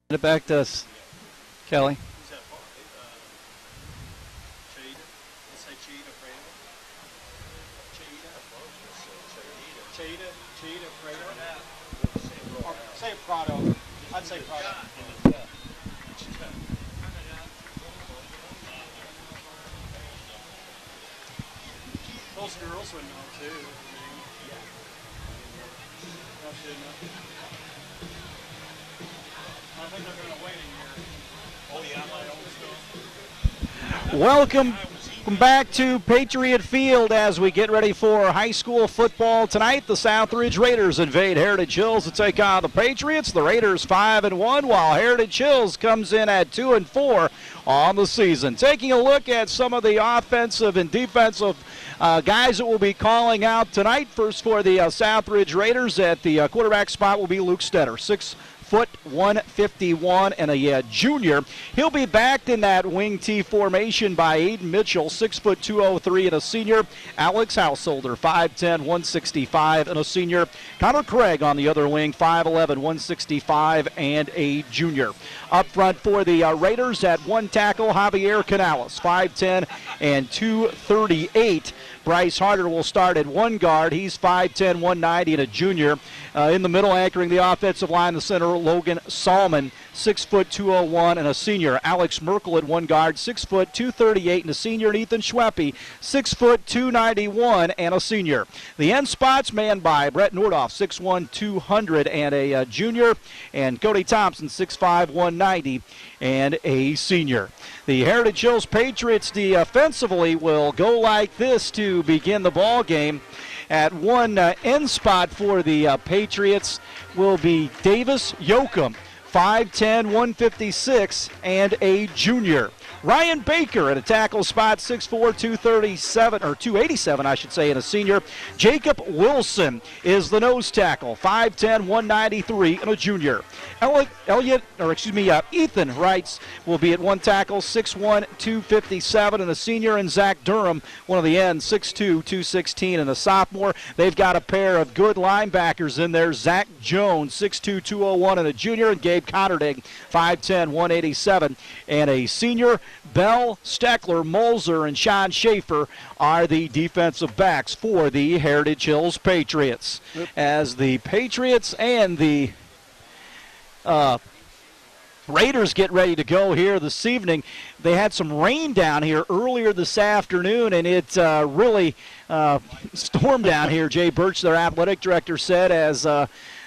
It back to us, Kelly. Say Prado. I'd say Prado. Those girls would know too. I think they're going to wait a year. Welcome back to Patriot Field as we get ready for high school football tonight. The Southridge Raiders invade Heritage Hills to take on the Patriots. The Raiders 5-1, while Heritage Hills comes in at 2-4 on the season. Taking a look at some of the offensive and defensive guys that will be calling out tonight. First for the Southridge Raiders at the quarterback spot will be Luke Stetter, 6'1", 151, and a junior. He'll be backed in that wing T formation by Aiden Mitchell, 6'2", 203, and a senior. Alex Householder, 5'10", 165, and a senior. Connor Craig on the other wing, 5'11", 165, and a junior. Up front for the Raiders at one tackle, Javier Canales, 5'10", and 238. Bryce Harder will start at one guard. He's 5'10", 190, and a junior. In the middle, anchoring the offensive line, the center, Logan Salmon, 6', 201, and a senior. Alex Merkel at one guard, 6', 238, and a senior. And Ethan Schweppe, 6', 291, and a senior. The end spots manned by Brett Nordoff, 6'1", 200, and a junior. And Cody Thompson, 6'5", 190, and a senior. The Heritage Hills Patriots defensively will go like this to begin the ball game. At one end spot for the Patriots will be Davis Yoakum, 5'10", 156, and a junior. Ryan Baker at a tackle spot, 6'4", 237, or 287, I should say, and a senior. Jacob Wilson is the nose tackle, 5'10", 193, and a junior. Ethan Wrights will be at one tackle, 6'1", 257, and a senior. And Zach Durham, one of the ends, 6'2", 216, and a sophomore. They've got a pair of good linebackers in there. Zach Jones, 6'2", 201, and a junior. And Gabe Connerdig, 5'10", 187, and a senior. Bell, Steckler, Molzer, and Sean Schaefer are the defensive backs for the Heritage Hills Patriots. As the Patriots and the Raiders get ready to go here this evening. They had some rain down here earlier this afternoon, and it really stormed down here. Jay Birch, their athletic director, said as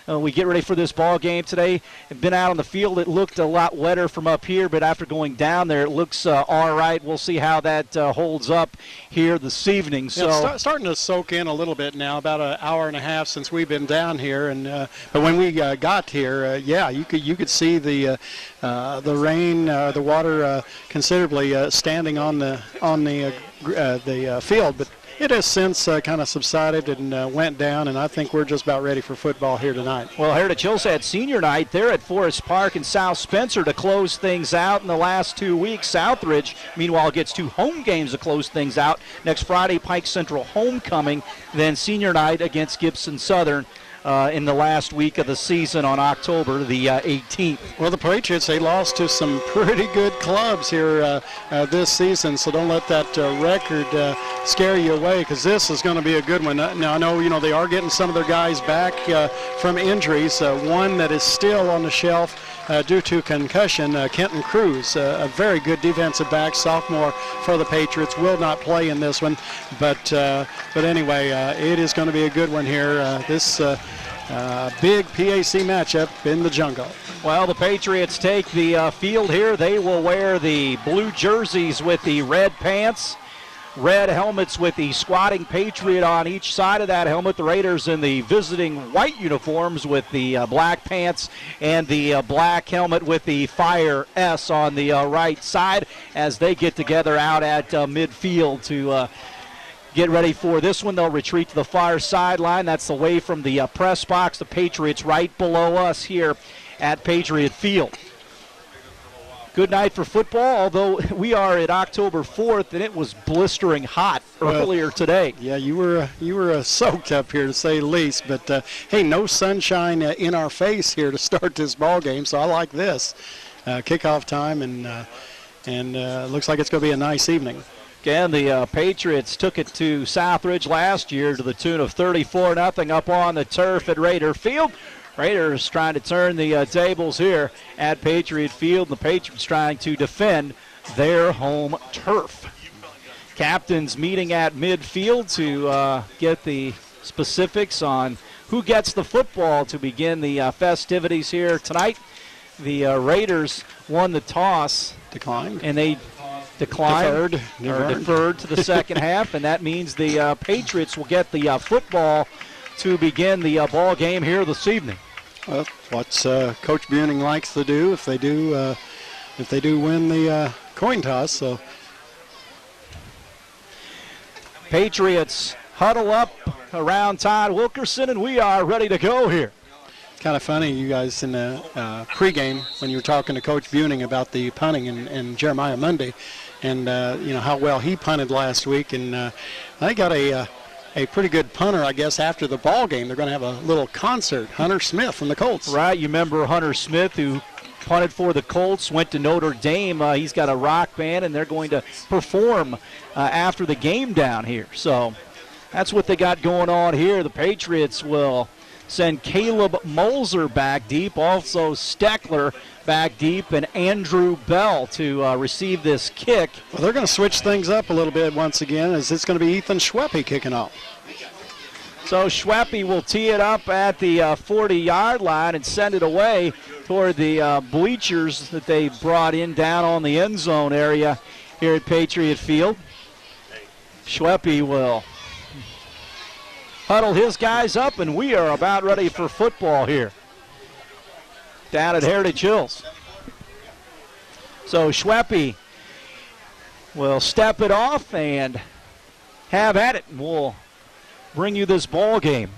we get ready for this ball game today. I've been out on the field. It looked a lot wetter from up here, but after going down there, it looks all right. We'll see how that holds up here this evening. So it's starting to soak in a little bit now, about an hour and a half since we've been down here. And but when we got here, you could see the rain, the water considerably standing on the field, but it has since kind of subsided and went down, and I think we're just about ready for football here tonight. Well, Heritage Hills had senior night there at Forest Park and South Spencer to close things out in the last 2 weeks. Southridge, meanwhile, gets 2 home games to close things out. Next Friday, Pike Central homecoming, then senior night against Gibson Southern in the last week of the season on October the 18th. Well, the Patriots, they lost to some pretty good clubs here this season, so don't let that record scare you away, because this is going to be a good one. Now, I know, they are getting some of their guys back from injuries. One that is still on the shelf due to concussion, Kenton Cruz, a very good defensive back, sophomore for the Patriots, will not play in this one. But anyway, it is going to be a good one here. This big PAC matchup in the jungle. Well, the Patriots take the field here. They will wear the blue jerseys with the red pants, red helmets with the squatting Patriot on each side of that helmet. The Raiders in the visiting white uniforms with the black pants and the black helmet with the Fire S on the right side as they get together out at midfield to get ready for this one. They'll retreat to the far sideline. That's away from the press box. The Patriots right below us here at Patriot Field. Good night for football, although we are at October 4th, and it was blistering hot earlier today. Yeah, you were soaked up here, to say the least. But, hey, no sunshine in our face here to start this ball game, so I like this. Kickoff time, and looks like it's going to be a nice evening. Again, the Patriots took it to Southridge last year to the tune of 34-0 up on the turf at Raider Field. Raiders trying to turn the tables here at Patriot Field. The Patriots trying to defend their home turf. Captains meeting at midfield to get the specifics on who gets the football to begin the festivities here tonight. The Raiders won the toss. Declined. And they deferred to the second half, and that means the Patriots will get the football to begin the ball game here this evening. Well, what's Coach Buning likes to do if they do win the coin toss. So Patriots huddle up around Todd Wilkerson, and we are ready to go here. Kind of funny, you guys, in the pregame when you were talking to Coach Buning about the punting and Jeremiah Mundy, and how well he punted last week, and they got a pretty good punter, I guess, after the ball game. They're going to have a little concert. Hunter Smith from the Colts. Right, you remember Hunter Smith, who punted for the Colts, went to Notre Dame. He's got a rock band, and they're going to perform after the game down here. So that's what they got going on here. The Patriots will send Caleb Molzer back deep, also Steckler back deep, and Andrew Bell to receive this kick. Well, they're going to switch things up a little bit once again, as it's going to be Ethan Schweppe kicking off. So Schweppe will tee it up at the 40-yard line and send it away toward the bleachers that they brought in down on the end zone area here at Patriot Field. Schweppe will huddle his guys up, and we are about ready for football here down at Heritage Hills. So Schweppe will step it off and have at it, and we'll bring you this ball game.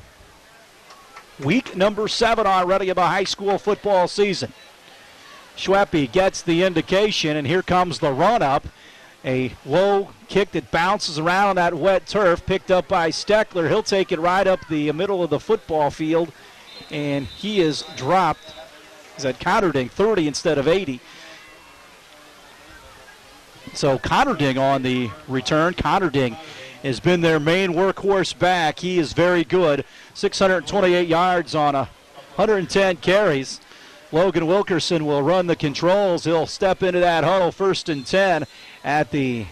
Week number 7 already of the high school football season. Schweppe gets the indication, and here comes the run-up. A low kick that bounces around on that wet turf, picked up by Steckler. He'll take it right up the middle of the football field, and he is dropped. He's at Cotterding, 30 instead of 80. So Cotterding on the return. Cotterding has been their main workhorse back. He is very good. 628 yards on 110 carries. Logan Wilkerson will run the controls. He'll step into that huddle, 1st and 10 at the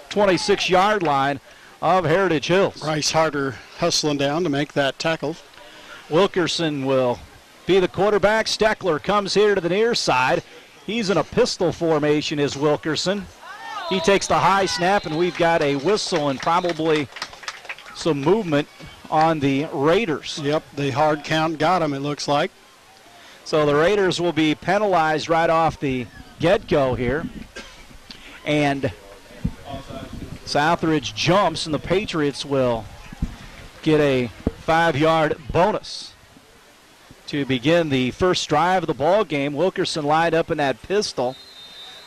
26-yard line of Heritage Hills. Bryce Harder hustling down to make that tackle. Wilkerson will be the quarterback. Steckler comes here to the near side. He's in a pistol formation, is Wilkerson. He takes the high snap, and we've got a whistle and probably some movement on the Raiders. Yep, the hard count got him, it looks like. So the Raiders will be penalized right off the get-go here. And Southridge jumps, and the Patriots will get a 5-yard bonus to begin the first drive of the ball game. Wilkerson lined up in that pistol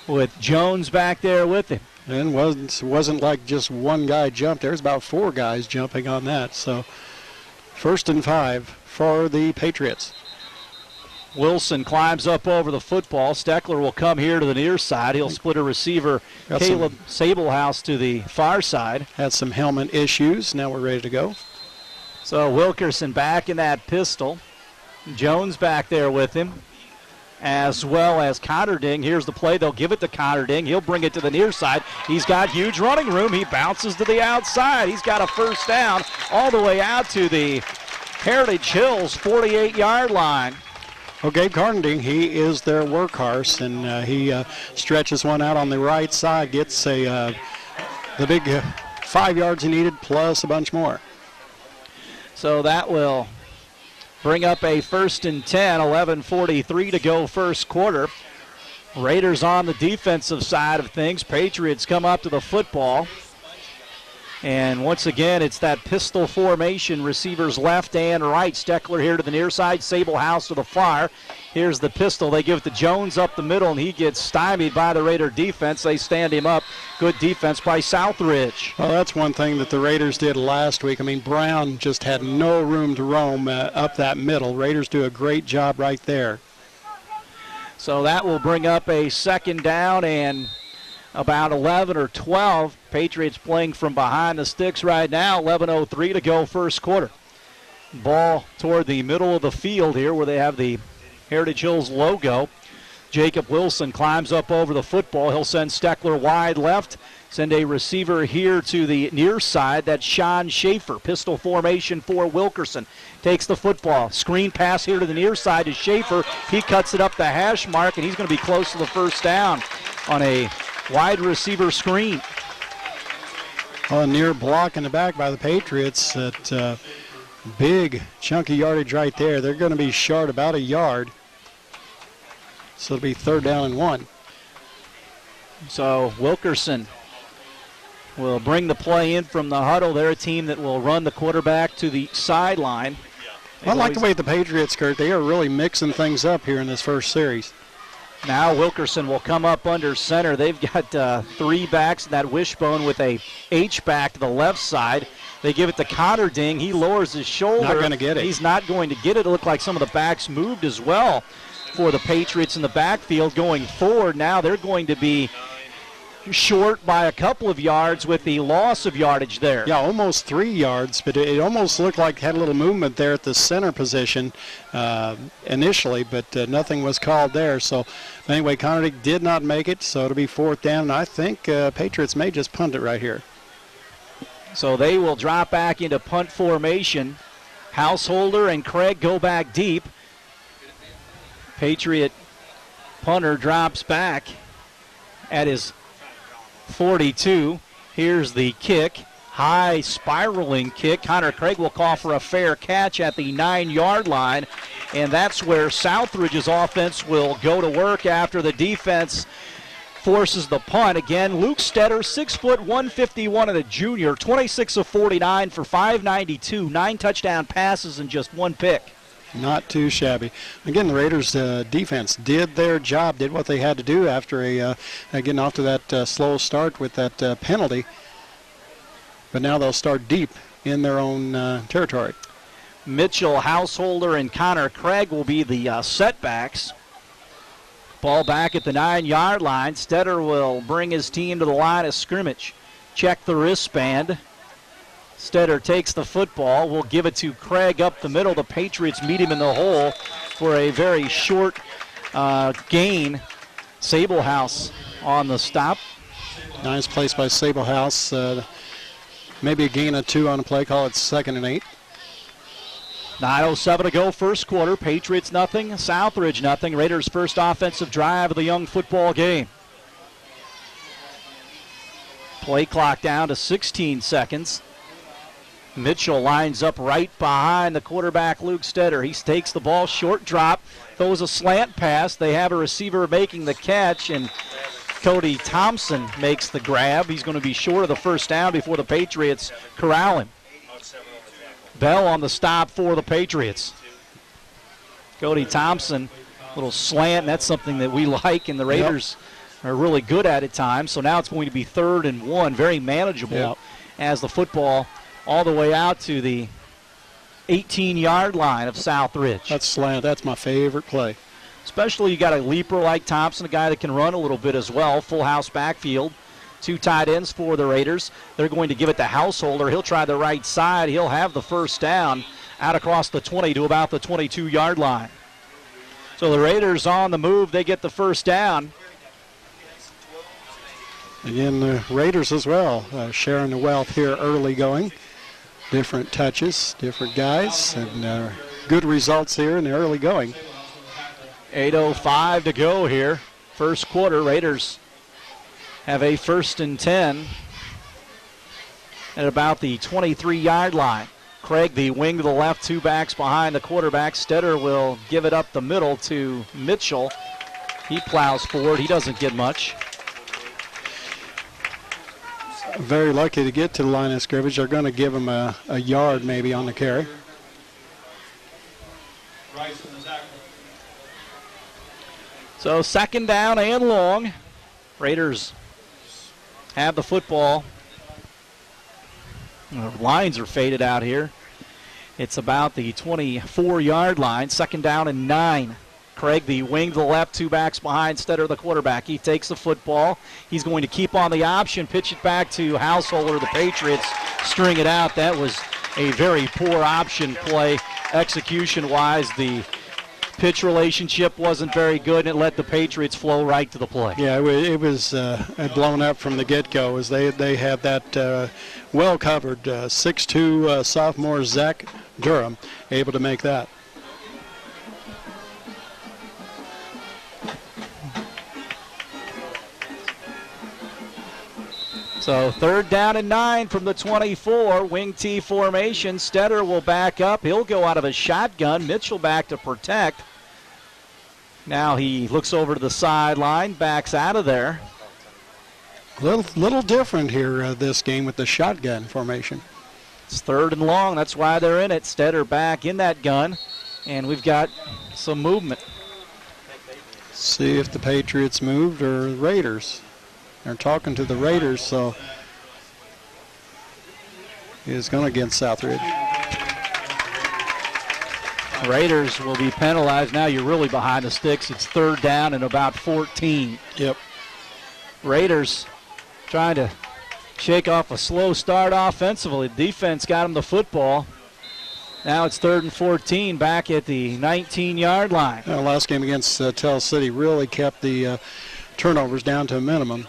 with Jones back there with him. And wasn't like just one guy jumped. There's about 4 guys jumping on that. So 1st and 5 for the Patriots. Wilson climbs up over the football. Steckler will come here to the near side. He'll split a receiver. Caleb Sablehouse to the far side. Had some helmet issues. Now we're ready to go. So Wilkerson back in that pistol. Jones back there with him, as well as Cotterding. Here's the play. They'll give it to Cotterding. He'll bring it to the near side. He's got huge running room. He bounces to the outside. He's got a 1st down all the way out to the Heritage Hills 48-yard line. Well, Gabe Cotterding, he is their workhorse, and he stretches one out on the right side, gets the big 5 yards he needed plus a bunch more. So that will bring up a 1st and 10, 11:43 to go first quarter. Raiders on the defensive side of things. Patriots come up to the football. And once again, it's that pistol formation, receivers left and right. Steckler here to the near side, Sablehouse to the far. Here's the pistol. They give it to Jones up the middle, and he gets stymied by the Raider defense. They stand him up. Good defense by Southridge. Well, that's one thing that the Raiders did last week. I mean, Brown just had no room to roam up that middle. Raiders do a great job right there. So that will bring up a second down and about 11 or 12. Patriots playing from behind the sticks right now. 11:03 to go first quarter. Ball toward the middle of the field here where they have the Heritage Hills logo. Jacob Wilson climbs up over the football. He'll send Steckler wide left. Send a receiver here to the near side. That's Sean Schaefer. Pistol formation for Wilkerson. Takes the football. Screen pass here to the near side to Schaefer. He cuts it up the hash mark, and he's going to be close to the first down on a wide receiver screen. A near block in the back by the Patriots. That big chunky yardage right there. They're going to be short about a yard. So it'll be 3rd down and 1. So Wilkerson will bring the play in from the huddle. They're a team that will run the quarterback to the sideline. I like the way the Patriots, Kurt, they are really mixing things up here in this first series. Now Wilkerson will come up under center. They've got 3 backs in that wishbone with a H-back to the left side. They give it to Connor Ding. He lowers his shoulder. Not going to get it. He's not going to get it. It looked like some of the backs moved as well for the Patriots in the backfield going forward. Now they're going to be short by a couple of yards with the loss of yardage there. Yeah, almost 3 yards, but it almost looked like it had a little movement there at the center position initially, but nothing was called there. So anyway, Connor did not make it, so it'll be 4th down, and I think Patriots may just punt it right here. So they will drop back into punt formation. Householder and Craig go back deep. Patriot punter drops back at his 42. Here's the kick. High spiraling kick. Connor Craig will call for a fair catch at the 9-yard line. And that's where Southridge's offense will go to work after the defense forces the punt. Again, Luke Stetter, 6 foot, 151 and a junior, 26 of 49 for 592, 9 touchdown passes and just 1 pick. Not too shabby. Again, the Raiders' defense did their job, did what they had to do after getting off to that slow start with that penalty. But now they'll start deep in their own territory. Mitchell, Householder, and Connor Craig will be the setbacks. Ball back at the 9-yard line. Stetter will bring his team to the line of scrimmage. Check the wristband. Stetter takes the football. Will give it to Craig up the middle. The Patriots meet him in the hole for a very short gain. Sablehouse on the stop. Nice place by Sablehouse. Maybe a gain of 2 on the play call. It's 2nd and 8. 9:07 to go first quarter. Patriots nothing, Southridge nothing. Raiders' first offensive drive of the young football game. Play clock down to 16 seconds. Mitchell lines up right behind the quarterback, Luke Stetter. He takes the ball, short drop, throws a slant pass. They have a receiver making the catch, and Cody Thompson makes the grab. He's going to be short of the first down before the Patriots corral him. Bell on the stop for the Patriots. Cody Thompson, little slant, and that's something that we like, and the Raiders are really good at times. So now it's going to be 3rd and 1, very manageable as the football all the way out to the 18-yard line of Southridge. That's slant. That's my favorite play. Especially you got a leaper like Thompson, a guy that can run a little bit as well. Full house backfield. 2 tight ends for the Raiders. They're going to give it to Householder. He'll try the right side. He'll have the first down out across the 20 to about the 22-yard line. So the Raiders on the move. They get the first down. Again, the Raiders as well, sharing the wealth here early going. Different touches, different guys, and good results here in the early going. 8:05 to go here. First quarter, Raiders have a 1st and 10 at about the 23-yard line. Craig, the wing to the left, 2 backs behind the quarterback. Stetter will give it up the middle to Mitchell. He plows forward. He doesn't get much. Very lucky to get to the line of scrimmage. They're going to give him a yard maybe on the carry. So second down and long. Raiders have the football. The lines are faded out here. It's about the 24-yard line. Second down and 9. Craig, the wing to the left, 2 backs behind Stetter, the quarterback. He takes the football. He's going to keep on the option, pitch it back to Householder. The Patriots string it out. That was a very poor option play execution-wise. The pitch relationship wasn't very good, and it let the Patriots flow right to the play. Yeah, it was blown up from the get-go as they had that well-covered 6'2" sophomore Zach Durham able to make that. So third down and 9 from the 24. Wing T formation. Stetter will back up. He'll go out of a shotgun. Mitchell back to protect. Now he looks over to the sideline, backs out of there. Little different here this game with the shotgun formation. It's third and long. That's why they're in it. Stetter back in that gun. And we've got some movement. See if the Patriots moved or the Raiders. They're talking to the Raiders, so he's going against Southridge. Raiders will be penalized. Now you're really behind the sticks. It's third down and about 14. Yep. Raiders trying to shake off a slow start offensively. The defense got him the football. Now it's third and 14 back at the 19-yard line. Last game against Tell City really kept the turnovers down to a minimum.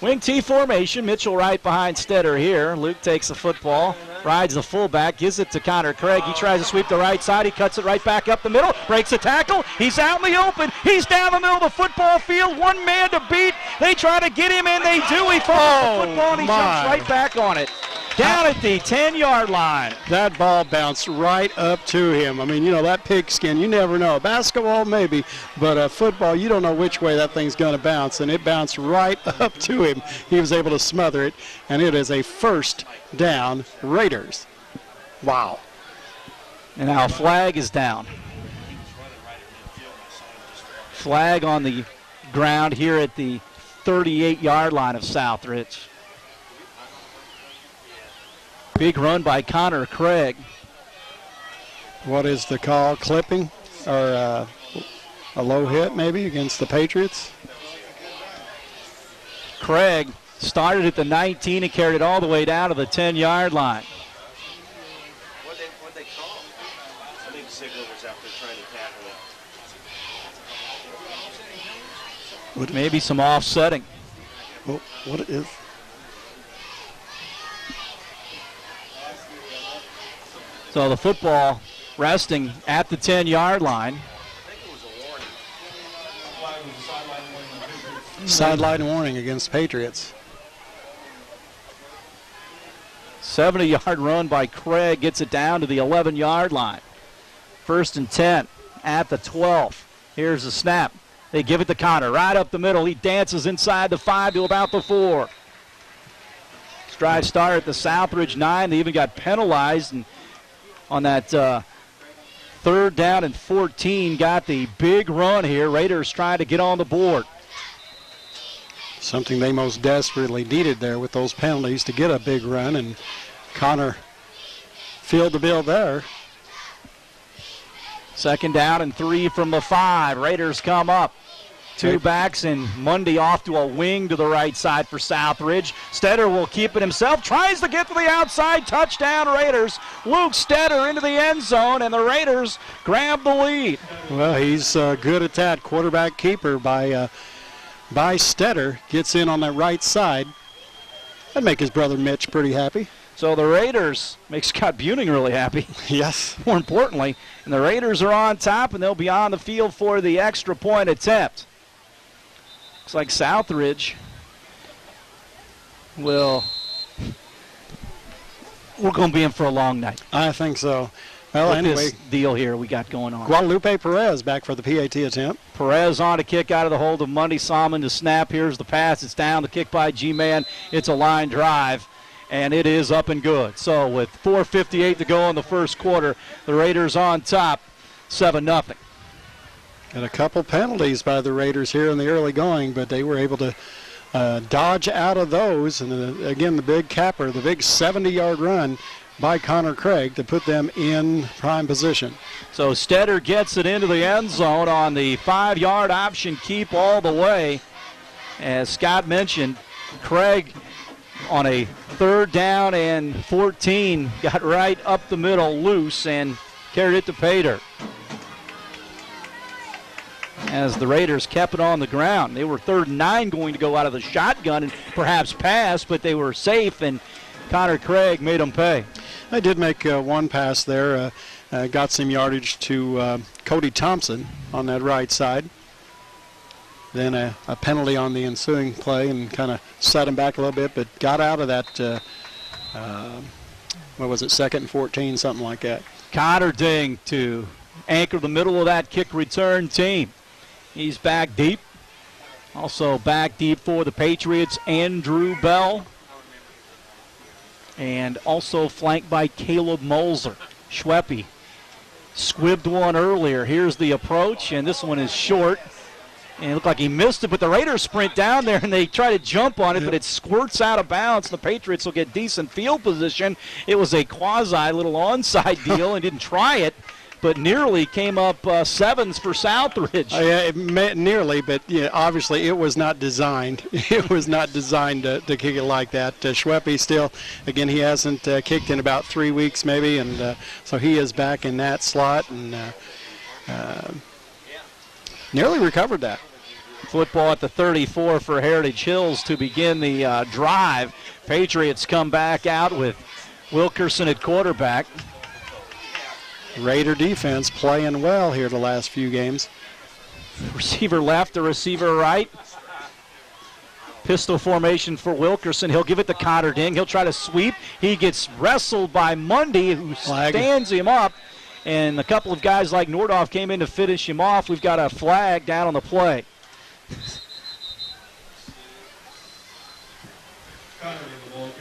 Wing T formation. Mitchell right behind Stetter here. Luke takes the football, rides the fullback, gives it to Connor Craig. He tries to sweep the right side. He cuts it right back up the middle, breaks a tackle. He's out in the open. He's down the middle of the football field. One man to beat. They try to get him, and they do. He falls the football, and he jumps right back on it. Down at the 10-yard line. That ball bounced right up to him. I mean, you know, that pigskin, you never know. Basketball, maybe, but football, you don't know which way that thing's going to bounce, and it bounced right up to him. He was able to smother it, and it is a first down Raiders. Wow. And now flag is down. Flag on the ground here at the 38-yard line of Southridge. Big run by Connor Craig. What is the call? Clipping or a low hit maybe against the Patriots? Craig started at the 19 and carried it all the way down to the 10-yard line. What they call? I think Sigler was out there trying to tackle it. Maybe some offsetting. Well, what is? So the football resting at the 10-yard line. I think it was a warning. Sideline warning against Patriots. 70-yard run by Craig gets it down to the 11-yard line. First and 10 at the 12. Here's the snap. They give it to Connor right up the middle. He dances inside the 5 to about the 4. Stride start at the Southridge 9. They even got penalized and on that third down and 14, got the big run here. Raiders trying to get on the board. Something they most desperately needed there with those penalties to get a big run, and Connor filled the bill there. Second down and 3 from the 5. Raiders come up. 2 backs, and Mundy off to a wing to the right side for Southridge. Stetter will keep it himself, tries to get to the outside. Touchdown Raiders. Luke Stetter into the end zone, and the Raiders grab the lead. Well, he's good at that. Quarterback keeper by Stetter. Gets in on that right side. That'd make his brother Mitch pretty happy. So the Raiders make Scott Buning really happy. Yes. More importantly, and the Raiders are on top, and they'll be on the field for the extra point attempt. Looks like Southridge we're going to be in for a long night. I think so. Well, with anyway, this deal here we got going on. Guadalupe Perez back for the PAT attempt. Perez on to kick out of the hold of Mundy. Salmon to snap. Here's the pass. It's down. The kick by G-Man. It's a line drive, and it is up and good. So with 4:58 to go in the first quarter, the Raiders on top, 7-0. Had a couple penalties by the Raiders here in the early going, but they were able to dodge out of those. And again, the big capper, the big 70-yard run by Connor Craig to put them in prime position. So Stetter gets it into the end zone on the 5-yard option keep all the way. As Scott mentioned, Craig on a 3rd down and 14 got right up the middle loose and carried it to Pater. As the Raiders kept it on the ground. They were 3rd and 9 going to go out of the shotgun and perhaps pass, but they were safe, and Connor Craig made them pay. I did make one pass there, got some yardage to Cody Thompson on that right side. Then a penalty on the ensuing play and kind of set him back a little bit, but got out of that, 2nd and 14, something like that. Connor Ding to anchor the middle of that kick return team. He's back deep. Also back deep for the Patriots, Andrew Bell. And also flanked by Caleb Molzer. Schweppe squibbed one earlier. Here's the approach, and this one is short. And it looked like he missed it, but the Raiders sprint down there and they try to jump on it, but it squirts out of bounds. The Patriots will get decent field position. It was a quasi little onside deal and didn't try it, but nearly came up 7s for Southridge. Nearly, but obviously it was not designed. It was not designed to kick it like that. Schweppe still, again, he hasn't kicked in about 3 weeks maybe, and so he is back in that slot and nearly recovered that. Football at the 34 for Heritage Hills to begin the drive. Patriots come back out with Wilkerson at quarterback. Raider defense playing well here the last few games. Receiver left, the receiver right. Pistol formation for Wilkerson. He'll give it to Connor Ding. He'll try to sweep. He gets wrestled by Mundy, who stands him up. And a couple of guys like Nordhoff came in to finish him off. We've got a flag down on the play.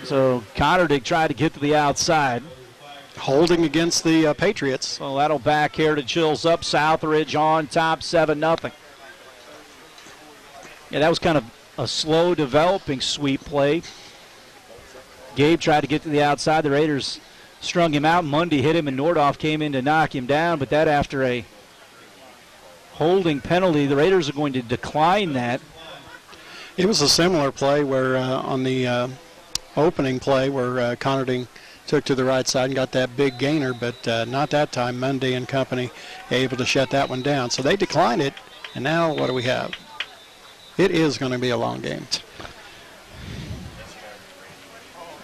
So Connerdig tried to get to the outside. Holding against the Patriots. So that'll back Heritage Hills up. Southridge on top, 7-0. Yeah, that was kind of a slow developing sweep play. Gabe tried to get to the outside. The Raiders strung him out. Mundy hit him, and Nordhoff came in to knock him down, but that after a holding penalty. The Raiders are going to decline that. It was a similar play where on the opening play where Connerdig took to the right side and got that big gainer, but not that time. Mundy and company able to shut that one down. So they declined it, and now what do we have? It is going to be a long game.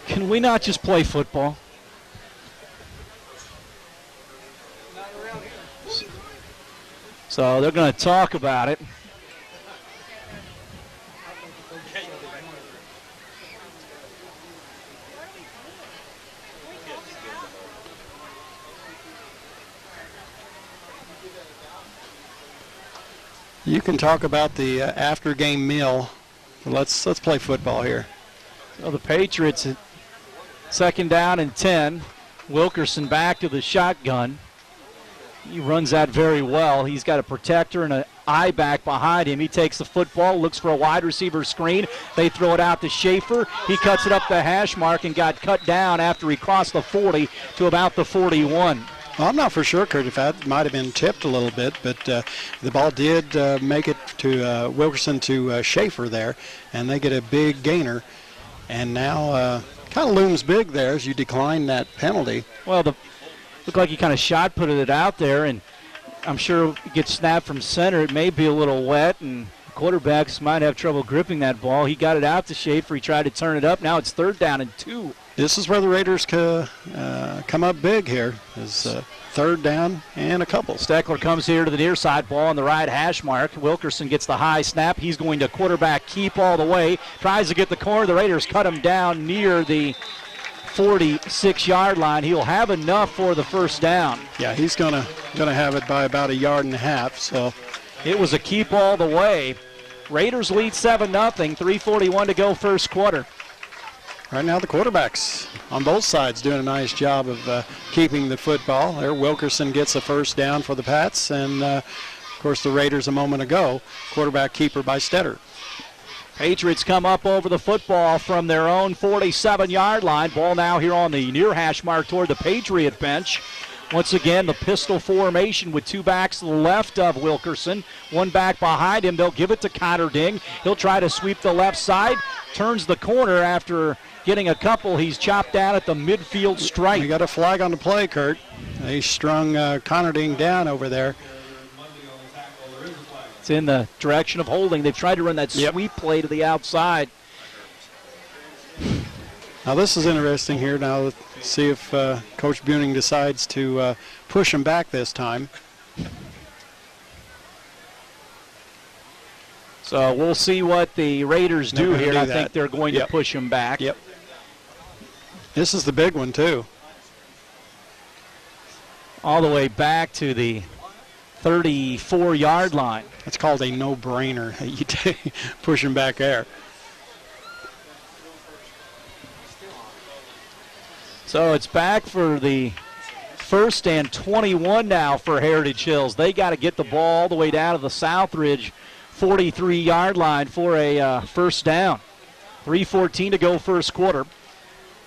Can we not just play football? So they're going to talk about it. You can talk about the after-game meal. Let's play football here. So the Patriots at 2nd down and 10. Wilkerson back to the shotgun. He runs that very well. He's got a protector and an eye back behind him. He takes the football, looks for a wide receiver screen. They throw it out to Schaefer. He cuts it up the hash mark and got cut down after he crossed the 40 to about the 41. Well, I'm not for sure, Kurt, if that might have been tipped a little bit, but the ball did make it to Wilkerson to Schaefer there, and they get a big gainer. And now kind of looms big there as you decline that penalty. Well, looked like he kind of shot put it out there, and I'm sure it gets snapped from center. It may be a little wet, and quarterbacks might have trouble gripping that ball. He got it out to Schaefer. He tried to turn it up. Now it's 3rd down and 2. This is where the Raiders come up big here. Is 3rd down and a couple. Steckler comes here to the near side, ball on the right hash mark. Wilkerson gets the high snap. He's going to quarterback keep all the way. Tries to get the corner. The Raiders cut him down near the 46-yard line. He'll have enough for the 1st down. Yeah, he's gonna have it by about 1.5 yards. So it was a keep all the way. Raiders lead 7-0. 3:41 to go first quarter. Right now the quarterbacks on both sides doing a nice job of keeping the football. There, Wilkerson gets a 1st down for the Pats, and course, the Raiders a moment ago, quarterback keeper by Stetter. Patriots come up over the football from their own 47-yard line. Ball now here on the near hash mark toward the Patriot bench. Once again, the pistol formation with two backs to the left of Wilkerson. One back behind him. They'll give it to Cotterding. He'll try to sweep the left side. Turns the corner after getting a couple. He's chopped down at the midfield stripe. You got a flag on the play, Kurt. They strung Cotterding down over there. It's in the direction of holding. They've tried to run that sweep play to the outside. Now this is interesting here. Now let's see if Coach Buning decides to push him back this time. So we'll see what the Raiders do here. I think they're going to push him back. Yep. This is the big one too. All the way back to the 34-yard line. That's called a no-brainer. You push him back there. So it's back for the 1st and 21 now for Heritage Hills. They got to get the ball all the way down to the Southridge 43-yard line for a first down. 3:14 to go first quarter.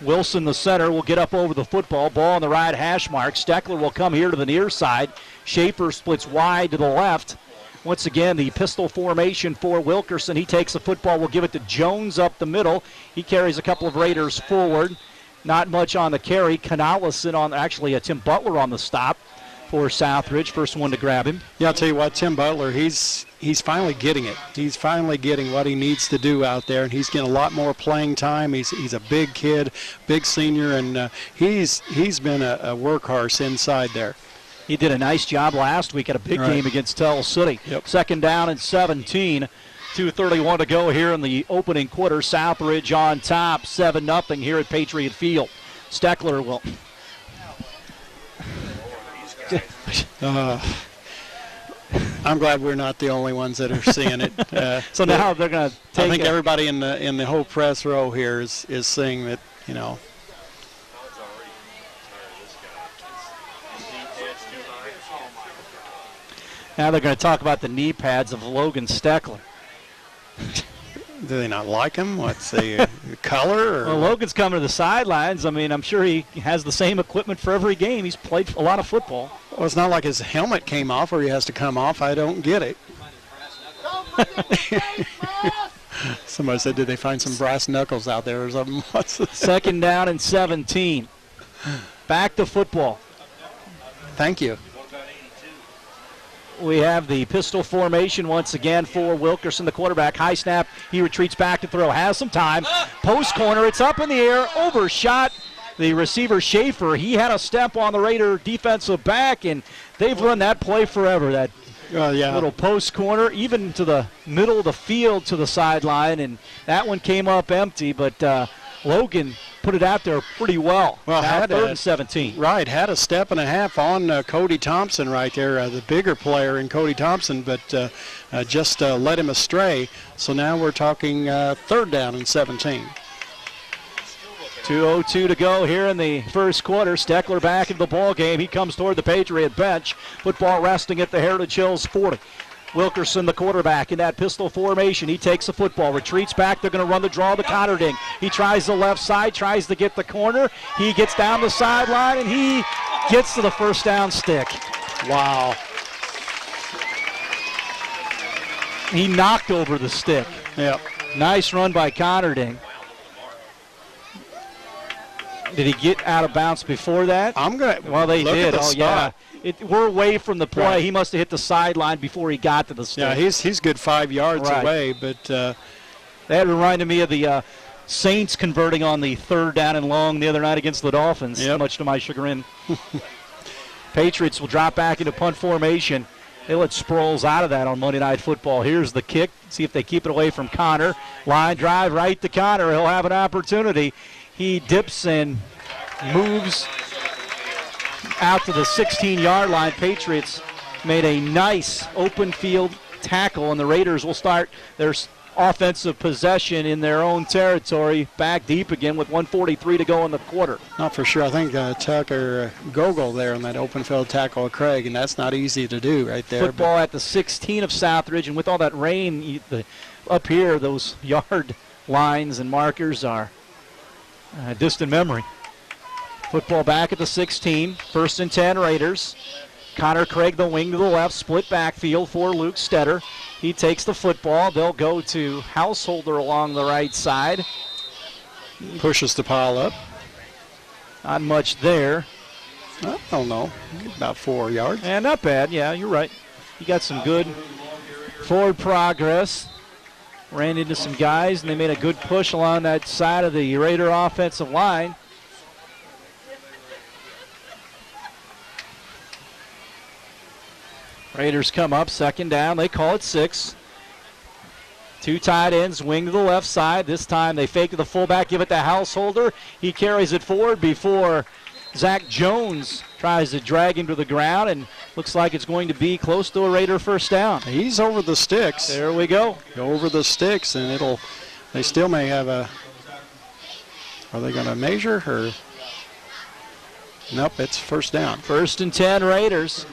Wilson, the center, will get up over the football. Ball on the right hash mark. Steckler will come here to the near side. Schaefer splits wide to the left. Once again, the pistol formation for Wilkerson. He takes the football. Will give it to Jones up the middle. He carries a couple of Raiders forward. Not much on the carry. Canalison on, actually, Tim Butler on the stop for Southridge. First one to grab him. Yeah, I'll tell you what, Tim Butler, he's finally getting it. He's finally getting what he needs to do out there, and he's getting a lot more playing time. He's a big kid, big senior, and he's been a workhorse inside there. He did a nice job last week at a big game against Tell City. Yep. 2nd down and 17. 2:31 to go here in the opening quarter. Southridge on top, 7-0 here at Patriot Field. Steckler will. I'm glad we're not the only ones that are seeing it. So now they're going to take I think it. everybody in the whole press row here is seeing that, you know. Now they're going to talk about the knee pads of Logan Steckler. Do they not like him? What's the color? Or? Well, Logan's coming to the sidelines. I mean, I'm sure he has the same equipment for every game. He's played a lot of football. Well, it's not like his helmet came off or he has to come off. I don't get it. Somebody said, did they find some brass knuckles out there or something? 2nd down and 17. Back to football. Thank you. We have the pistol formation once again for Wilkerson, the quarterback. High snap. He retreats back to throw. Has some time. Post corner. It's up in the air. Overshot. The receiver, Schaefer, he had a step on the Raider defensive back, and they've run that play forever, that little post corner, even to the middle of the field to the sideline, and that one came up empty, but Logan put it out there pretty well. Well, now 3rd and 17. Right, had a step and a half on Cody Thompson right there, the bigger player in Cody Thompson, but just led him astray. So now we're talking 3rd down and 17. 2:02 to go here in the first quarter. Steckler back into the ball game. He comes toward the Patriot bench. Football resting at the Heritage Hills 40. Wilkerson, the quarterback, in that pistol formation. He takes the football, retreats back. They're going to run the draw to Cotterding. He tries the left side, tries to get the corner. He gets down the sideline, and he gets to the first down stick. Wow. He knocked over the stick. Yep. Nice run by Cotterding. Did he get out of bounds before that? Well, they look did. At the spot. We're away from the play. Right. He must have hit the sideline before he got to the stick. Yeah, he's good 5 yards away, but that reminded me of the Saints converting on the 3rd down and long the other night against the Dolphins, much to my chagrin. Patriots will drop back into punt formation. They let Sproles out of that on Monday Night Football. Here's the kick. See if they keep it away from Connor. Line drive right to Connor. He'll have an opportunity. He dips and moves out to the 16-yard line. Patriots made a nice open field tackle, and the Raiders will start their offensive possession in their own territory, back deep again with 1:43 to go in the quarter. Not for sure. I think Tucker Gogol there on that open field tackle of Craig, and that's not easy to do right there. Football at the 16 of Southridge, and with all that rain up here, those yard lines and markers are a distant memory. Football back at the 16, 1st and 10 Raiders. Connor Craig, the wing to the left, split backfield for Luke Stetter. He takes the football. They'll go to Householder along the right side. Pushes the pile up. Not much there. I don't know. About 4 yards. And not bad. Yeah, you're right. He got some good forward progress. Ran into some guys, and they made a good push along that side of the Raider offensive line. Raiders come up, 2nd down. They call it 6. 2 tight ends, wing to the left side. This time they fake to the fullback, give it to Householder. He carries it forward before Zach Jones tries to drag him to the ground, and looks like it's going to be close to a Raider 1st down. He's over the sticks. There we go. Over the sticks, and they still may have a, are they going to measure or? Nope, it's 1st down. 1st and 10 Raiders.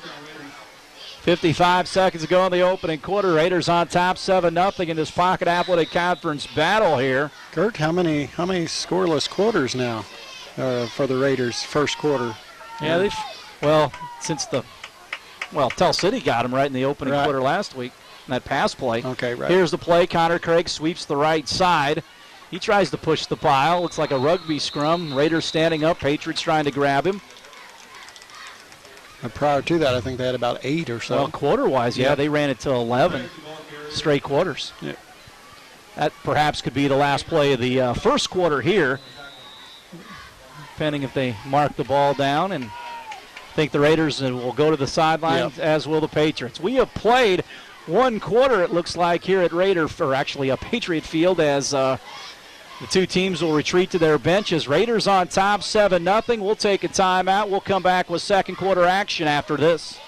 55 seconds ago in the opening quarter. Raiders on top 7-0 in this Pocket Athletic Conference battle here. Kurt, how many scoreless quarters now for the Raiders, 1st quarter? Yeah, Tell City got him right in the opening quarter last week in that pass play. Okay, right. Here's the play. Connor Craig sweeps the right side. He tries to push the pile. Looks like a rugby scrum. Raiders standing up. Patriots trying to grab him. And prior to that, I think they had about 8 or so. Well, quarter-wise, yeah, they ran it to 11 straight quarters. Yeah. That perhaps could be the last play of the 1st quarter here, depending if they mark the ball down. And I think the Raiders will go to the sidelines, as will the Patriots. We have played 1 quarter, it looks like, here at Patriot Field, as the 2 teams will retreat to their benches. Raiders on top 7-0. We'll take a timeout. We'll come back with 2nd quarter action after this.